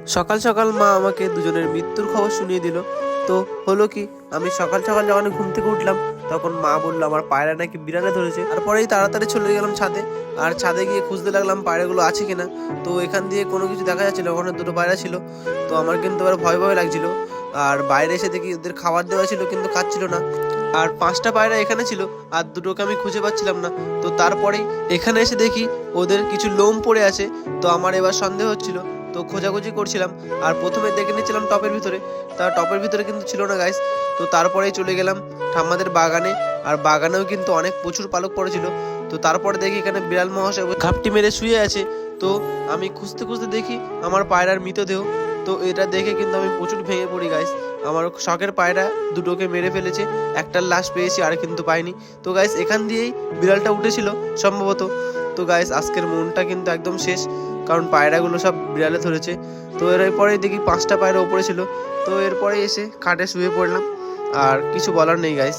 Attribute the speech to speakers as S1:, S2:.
S1: সকাল সকাল মা আমাকে দুজনের মৃত্যুর খবর শুনিয়ে দিল। তো হলো কি, আমি সকাল সকাল যখন ঘুম থেকে উঠলাম তখন মা বললো আমার পায়রা নাকি বিড়ালে ধরেছে। তারপরেই তাড়াতাড়ি চলে গেলাম ছাদে, আর ছাদে গিয়ে খুঁজতে লাগলাম পায়রাগুলো আছে কিনা। তো এখান দিয়ে কোনো কিছু দেখা যাচ্ছিল, ওখানে দুটো পায়রা ছিল। তো আমার কিন্তু এবার ভয় ভয় লাগছিল। আর বাইরে এসে দেখি ওদের খাবার দেওয়া ছিল কিন্তু খাচ্ছিল না। আর 5টা পায়রা এখানে ছিল, আর দুটোকে আমি খুঁজে পাচ্ছিলাম না। তো তারপরেই এখানে এসে দেখি ওদের কিছু লোম পড়ে আছে। তো আমার এবার সন্দেহ হচ্ছিল, তো খোঁজাখুঁজি করছিলাম। আর প্রথমে দেখে নিচ্ছিলাম টপের ভিতরে, তা টপের ভিতরে কিন্তু ছিল না গাইস। তো তারপরেই চলে গেলাম ঠাম্মাদের বাগানে, আর বাগানেও কিন্তু অনেক প্রচুর পালক পড়েছিল। তো তারপরে দেখি এখানে বিড়াল মহাশয় ঘাপটি মেরে শুয়ে আছে। তো আমি খুঁজতে খুঁজতে দেখি আমার পায়রার মৃতদেহ। তো এটা দেখে কিন্তু আমি প্রচুর ভেঙে পড়ি গাইস। আমার শখের পায়রা দুটোকে মেরে ফেলেছে, একটার লাশ পেয়েছি আর কিন্তু পাইনি। তো গাইস এখান দিয়েই বিড়ালটা উঠেছিল সম্ভবত। তো গাইস আজকের মনটা কিন্তু একদম শেষ, কারণ পায়রাগুলো সব বিড়ালে ধরেছে। তো এরপরেই দেখি 5টা পায়রা ওপরে ছিল। তো এরপরে এসে খাটে শুয়ে পড়লাম, আর কিছু বলার নেই গাইস।